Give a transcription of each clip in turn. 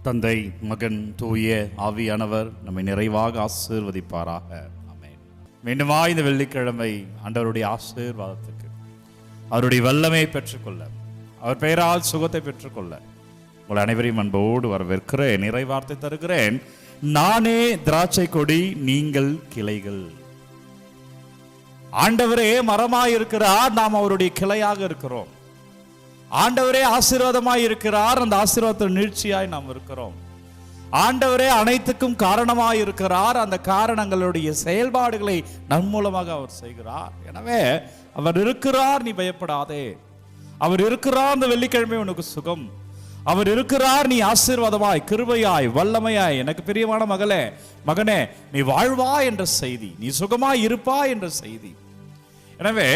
தந்தை, மகன், தூய ஆவியானவர் நம்மை நிறைவாக ஆசீர்வதிப்பாராக. ஆமென். மீண்டுமா இந்த வெள்ளிக்கிழமை ஆண்டவருடைய ஆசீர்வாதத்துக்கு, அவருடைய வல்லமையை பெற்றுக்கொள்ள, அவர் பெயரால் சுகத்தை பெற்றுக்கொள்ள உங்கள் அனைவரையும் அன்போடு வரவேற்கிறேன். நிறைவார்த்தை தருகிறேன். நானே திராட்சை கொடி, நீங்கள் கிளைகள். ஆண்டவரே மரமாயிருக்கிறார், நாம் அவருடைய கிளையாக இருக்கிறோம். ஆண்டவரே ஆசீர்வாதமாய் இருக்கிறார், அந்த ஆசீர்வாதத்தின் நீட்சியாய் நாம் இருக்கிறோம். ஆண்டவரே அனைத்துக்கும் காரணமாய் இருக்கிறார், அந்த காரணங்களுடைய செயல்பாடுகளை நம் மூலமாக அவர் செய்கிறார். எனவே அவர் இருக்கிறார், நீ பயப்படாதே. அவர் இருக்கிறார், அந்த வெள்ளிக்கிழமை உனக்கு சுகம். அவர் இருக்கிறார், நீ ஆசீர்வாதமாய், கிருபையாய், வல்லமையாய், எனக்கு பிரியமான மகளே, மகனே, நீ வாழ்வா என்ற செய்தி, நீ சுகமாய் இருப்பா என்ற செய்தி. எனவே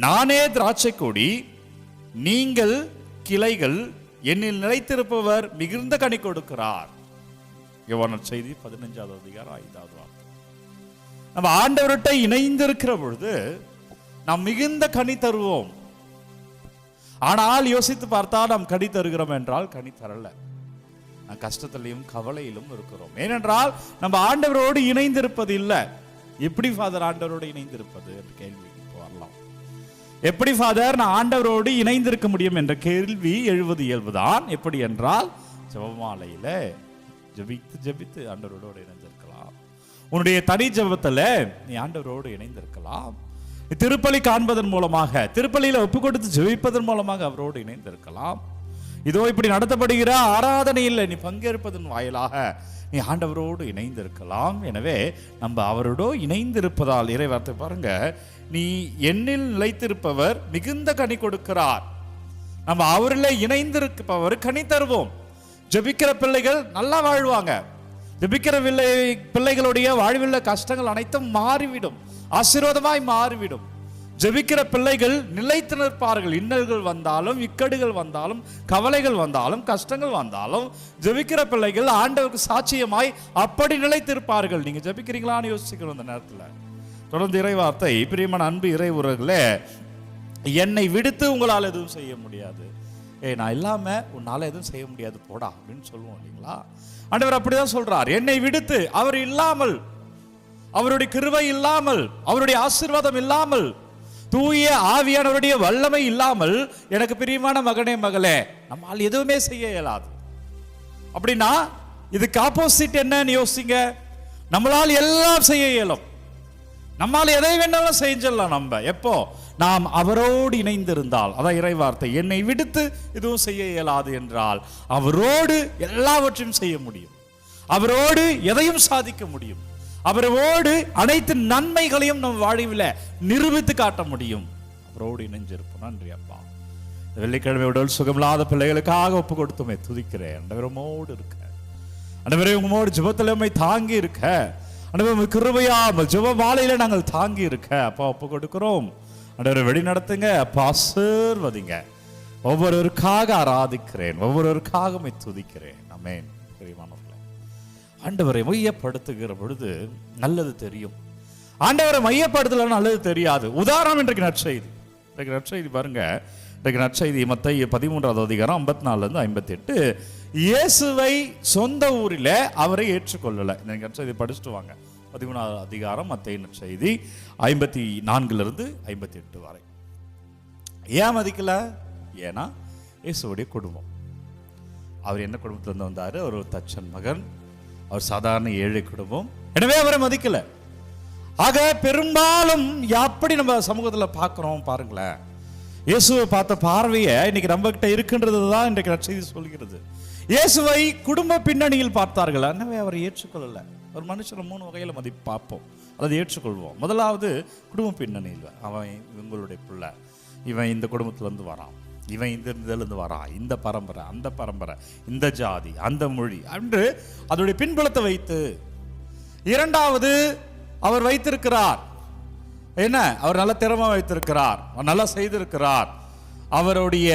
நானே திராட்சை கொடி, நீங்கள் கிளைகள், என்னில் நிலைத்திருப்பவர் மிகுந்த கனி கொடுக்கிறார். யோவான் செய்தி 15வது அதிகாரம் 5வது வார்த்தை. நம்ம ஆண்டவர்கிட்ட இணைந்திருக்கிற பொழுது நாம் மிகுந்த கனி தருவோம். ஆனால் யோசித்து பார்த்தா நாம் கனி தருகிறோம் என்றால் கனி தரல, நாம் கஷ்டத்திலையும் கவலையிலும் இருக்கிறோம். ஏனென்றால் நம்ம ஆண்டவரோடு இணைந்திருப்பது இல்லை. எப்படி ஃபாதர் ஆண்டவரோடு இணைந்திருப்பது என்ற கேள்வி வரலாம். எப்படி ஃபாதர் நான் ஆண்டவரோடு இணைந்திருக்க முடியும் என்ற கேள்வி எழுவது இயல்புதான். எப்படி என்றால் ஜெபமாலையில ஜெபித்து ஜெபித்து ஆண்டவரோடு இணைந்திருக்கலாம். உன்னுடைய தனி ஜெபத்துல நீ ஆண்டவரோடு இணைந்திருக்கலாம். திருப்பலி காண்பதன் மூலமாக, திருப்பலியில ஒப்பு கொடுத்து ஜெபிப்பதன் மூலமாக அவரோடு இணைந்திருக்கலாம். இதோ இப்படி நடத்தப்படுகிற ஆராதனையில் நீ பங்கேற்பதன் வாயிலாக நீ ஆண்டவரோடு இணைந்திருக்கலாம். எனவே நம்ம அவரோடு இணைந்திருப்பதால் இறைவார்த்தை பாருங்க, நீ என்னில் நிலைத்திருப்பவர் மிகுந்த கனி கொடுக்கிறார். நம்ம அவரில் இணைந்திருப்பவர் கனி தருவோம். ஜெபிக்கிற பிள்ளைகள் நல்லா வாழ்வாங்க. ஜெபிக்கிற பிள்ளைகளுடைய வாழ்வில் கஷ்டங்கள் அனைத்தும் மாறிவிடும், ஆசீர்வாதமாய் மாறிவிடும். ஜெபிக்கிற பிள்ளைகள் நிலைத்து நிற்பார்கள். இன்னல்கள் வந்தாலும், இக்கடுகள் வந்தாலும், கவலைகள் வந்தாலும், கஷ்டங்கள் வந்தாலும் ஜெபிக்கிற பிள்ளைகள் ஆண்டவருக்கு சாட்சியமாய் அப்படி நிலைத்திருப்பார்கள். நீங்க ஜெபிக்கிறீங்களான்னு யோசிக்கணும் இந்த நேரத்தில். தொடர்ந்து இறைவார்த்தை, பிரியமான அன்பு இறை உறவுகளே, என்னை விடுத்து உங்களால் எதுவும் செய்ய முடியாது. நான் இல்லாம உன்னால எதுவும் செய்ய முடியாது போடா அப்படின்னு சொல்லுவோம் இல்லைங்களா? ஆண்டவர் அப்படிதான் சொல்றார். என்னை விடுத்து, அவர் இல்லாமல், அவருடைய கிருபை இல்லாமல், அவருடைய ஆசீர்வாதம் இல்லாமல், தூய ஆவியானவருடைய வல்லமை இல்லாமல், எனக்கு பிரியமான மகனே மகளே, நம்மால் எதுவுமே செய்ய இயலாது. அப்படின்னா இதுக்கு ஆப்போசிட் என்னன்னு யோசிங்க. நம்மளால் எல்லாம் செய்ய இயலும், நம்மால் எதை வேணாலும் செஞ்சிடலாம். நம்ம எப்போ நாம் அவரோடு இணைந்திருந்தால், அதான் இறைவார்த்தை, என்னை விடுத்து எதுவும் செய்ய இயலாது என்றால் அவரோடு எல்லாவற்றையும் செய்ய முடியும், அவரோடு எதையும் சாதிக்க முடியும், அவரோடு அனைத்து நன்மைகளையும் நம் வாழ்வில் நிரூபித்து காட்ட முடியும். அவரோடு இணைஞ்சிருப்போம். நன்றி அப்பா. வெள்ளிக்கிழமை உடல் சுகமில்லாத பிள்ளைகளுக்காக ஒப்பு கொடுத்துமே துதிக்கிறேன். அண்டவரமோடு இருக்க, அண்டவரே உங்களோடு ஜெபத்திலமை தாங்கி இருக்க, அண்டவரே கிருபையாமல் ஜெப மாலையில நாங்கள் தாங்கி இருக்க அப்பா ஒப்பு கொடுக்கிறோம். அண்டவரை வழி நடத்துங்க அப்பா, ஆசீர்வதிங்க. ஒவ்வொருவருக்காக ஆராதிக்கிறேன், ஒவ்வொருவருக்காக துதிக்கிறேன். ஆமென். பிரியமானவர்களே, ஆண்டவரை மையப்படுத்துகிற பொழுது நல்லது தெரியும், ஆண்டவரை மையப்படுத்தல நல்லது தெரியாது. உதாரணம் இன்றைக்கு நற்செய்தி. இன்றைக்கு நற்செய்தி பாருங்க. இன்றைக்கு நற்செய்தி மத்தேயு 13வது அதிகாரம் 54 58. இயேசுவை சொந்த ஊரில் அவரை ஏற்றுக்கொள்ளல. இந்த நற்செய்தி படிச்சுட்டு வாங்க. 13வது அதிகாரம் மத்தேயு நற்செய்தி 54 58 வரை. ஏன் மதிக்கல? ஏன்னா இயேசுடைய குடும்பம். அவர் என்ன குடும்பத்திலிருந்து வந்தாரு? ஒரு தச்சன் மகன், அவர் சாதாரண ஏழை குடும்பம். எனவே அவரை மதிக்கல. ஆக பெரும்பாலும் எப்படி நம்ம சமூகத்தில் பார்க்கிறோம் பாருங்களேன். இயேசுவை பார்த்த பார்வையை இன்னைக்கு நம்ம கிட்ட இருக்கின்றது தான் இன்றைக்கு நற்செய்தி சொல்கிறது. இயேசுவை குடும்ப பின்னணியில் பார்த்தார்கள், எனவே அவரை ஏற்றுக்கொள்ளல. ஒரு மனுஷனை 3 வகையில் பார்ப்போம், அல்லது ஏற்றுக்கொள்வோம். முதலாவது குடும்ப பின்னணியில், அவன் இவங்களுடைய பிள்ளை, இவன் இந்த குடும்பத்திலேருந்து வரான், இவன் இந்த இதிலிருந்து வரான், இந்த பரம்பரை, அந்த பரம்பரை, இந்த ஜாதி, அந்த மொழி என்று அதோடைய பின்புலத்தை வைத்து. இரண்டாவது, அவர் வைத்திருக்கிறார் என்ன, அவர் நல்ல திறமை வைத்திருக்கிறார், நல்லா செய்திருக்கிறார், அவருடைய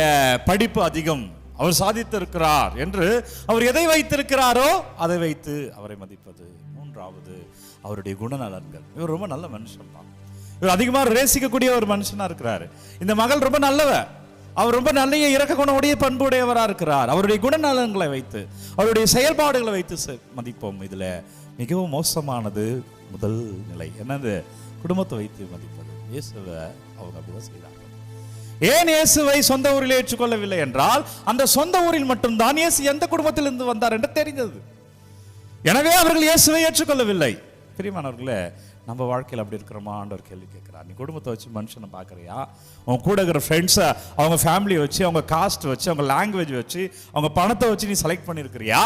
படிப்பு அதிகம், அவர் சாதித்திருக்கிறார் என்று அவர் எதை வைத்திருக்கிறாரோ அதை வைத்து அவரை மதிப்பது. மூன்றாவது, அவருடைய குணநலன்கள். இவர் ரொம்ப நல்ல மனுஷன் தான், இவர் அதிகமாக ரேசிக்கக்கூடிய ஒரு மனுஷனா இருக்கிறாரு. இந்த மகள் ரொம்ப நல்லவ, அவர் ரொம்ப நல்ல இறக்க குணமுடைய பண்புடையவராக இருக்கிறார். அவருடைய குணநலன்களை வைத்து, அவருடைய செயல்பாடுகளை வைத்து மதிப்போம். இதுல மிகவும் மோசமானது முதல் நிலை என்னது? குடும்பத்தை வைத்து மதிப்பது. இயேசுவை அவங்க அப்படிதான் செய்தார்கள். ஏன் இயேசுவை சொந்த ஊரில் ஏற்றுக்கொள்ளவில்லை என்றால், அந்த சொந்த ஊரில் மட்டும்தான் இயேசு எந்த குடும்பத்திலிருந்து வந்தார் என்று தெரிந்தது. எனவே அவர்கள் இயேசுவை ஏற்றுக்கொள்ளவில்லை. பிரியமானவர்களே, நம்ம வாழ்க்கையில் அப்படி இருக்கிறோமா? ஆண்டவர் கேள்வி கேட்கிறார். நீ குடும்பத்தை வச்சு மனுஷனை பார்க்குறியா? அவங்க கூட இருக்கிற ஃப்ரெண்ட்ஸை, அவங்க ஃபேமிலியை வச்சு, அவங்க காஸ்ட் வச்சு, அவங்க லாங்குவேஜ் வச்சு, அவங்க பணத்தை வச்சு நீ செலக்ட் பண்ணியிருக்கிறியா?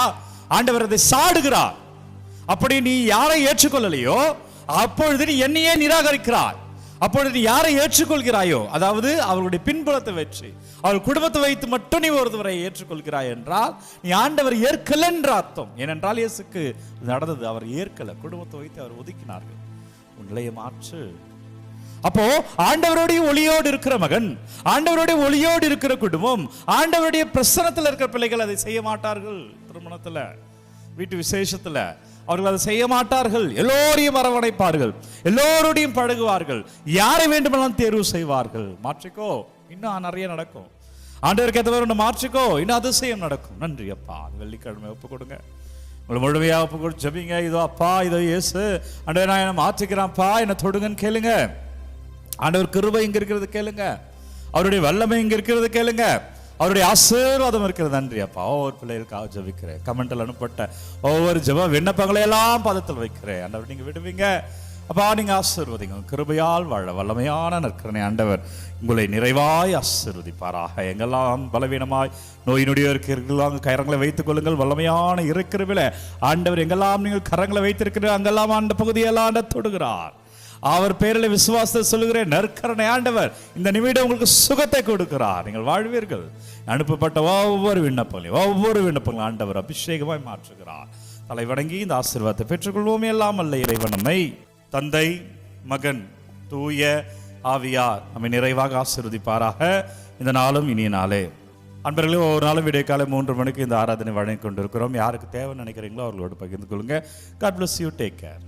ஆண்டவர் அதை சாடுகிறார். அப்படி நீ யாரை ஏற்றுக்கொள்ளலையோ அப்பொழுது நீ என்னையே நிராகரிக்கிறாய். அப்பொழுது நீ யாரை ஏற்றுக்கொள்கிறாயோ, அதாவது அவர்களுடைய பின்புலத்தை வச்சு, அவர்கள் குடும்பத்தை வைத்து மட்டும் நீ ஒருவரை ஏற்றுக்கொள்கிறாய் என்றால் நீ ஆண்டவர் ஏற்கல என்ற அர்த்தம். ஏனென்றால் இயேசுக்கு நடந்தது, அவர் ஏற்கல. குடும்பத்தை வைத்து அவர் ஒதுக்கினார்கள். உன்னைய மாற்று. அப்போ ஆண்டவருடைய ஒளியோடு இருக்கிற மகன், ஆண்டவருடைய ஒளியோடு இருக்கிற குடும்பம், ஆண்டவருடைய பிரசன்னத்தில் இருக்கிற பிள்ளைகள் அதை செய்ய மாட்டார்கள். திருமணத்துல, வீட்டு விசேஷத்துல அவர்கள் அதை செய்ய மாட்டார்கள். எல்லோரையும் அரவணைப்பார்கள், எல்லோருடையும் பழகுவார்கள், யாரை வேண்டுமானாலும் தேர்வு செய்வார்கள். மாற்றிக்கோ, இன்னும் நிறைய நடக்கும். ஆண்டவருக்கு ஏற்றவர் மாற்றிக்கோ, இன்னும் அதிசயம் நடக்கும். நன்றி அப்பா. வெள்ளிக்கிழமை ஒப்பு கொடுங்க, உங்களை முழுமையாக ஒப்பு கொடுத்து ஜெபிங்க. இதோ அப்பா, இதோ இயேசு, ஆண்டவர் நான் என்னை மாற்றிக்கிறான்ப்பா, என்னை தொடுங்கன்னு கேளுங்க. ஆண்டவர் கிருபை இங்க இருக்கிறது கேளுங்க, அவருடைய வல்லமை இங்க இருக்கிறது கேளுங்க, அவருடைய ஆசீர்வாதம் இருக்கிறது. நன்றி அப்பா. ஒவ்வொரு பிள்ளைகளுக்காக ஜெபிக்கிறேன். கமெண்ட்ல அனுப்பப்பட்ட ஒவ்வொரு ஜெப விண்ணப்பங்களை எல்லாம் பாதத்தில் வைக்கிறேன். ஆண்டவர் நீங்க விடுவீங்க அப்பா, நீங்க ஆசீர்வதிங்க. கிருபையால் வாழ வல்லமையான நற்கருணை ஆண்டவர் உங்களை நிறைவாய் ஆசீர்வதிப்பாராக. எங்கெல்லாம் பலவீனமாய் நோய் நொடியோ இருக்கிறீர்களோ கரங்களை வைத்துக் கொள்ளுங்கள். வல்லமையான இருக்கிறவில ஆண்டவர் எங்கெல்லாம் நீங்கள் கரங்களை வைத்திருக்கிறீர்கள் அங்கெல்லாம் அந்த பகுதியெல்லாம் தொடுகிறார். அவர் பேரில் விசுவாசத்தை சொல்லுகிறேன். நற்கருணை ஆண்டவர் இந்த நிமிடம் உங்களுக்கு சுகத்தை கொடுக்கிறார். நீங்கள் வாழ்வீர்கள். அனுப்பப்பட்ட ஒவ்வொரு விண்ணப்பங்களும் ஆண்டவர் அபிஷேகமாய் மாற்றுகிறார். தலை வணங்கி இந்த ஆசீர்வாதத்தை பெற்றுக்கொள்வோம். எல்லாம் அல்ல இறைவன் நம்மை தந்தை, மகன், தூய ஆவியார் நம்மை நிறைவாக ஆசீர்வதிப்பாராக. இந்த நாளும் இனிய நாளே. அன்பர்களே, ஒவ்வொரு நாளும் விடியற்காலை 3 மணிக்கு இந்த ஆராதனை வழங்கி கொண்டிருக்கிறோம். யாருக்கு தேவை நினைக்கிறீங்களோ அவர்களோடு பகிர்ந்து கொள்ளுங்க. God bless you. Take care.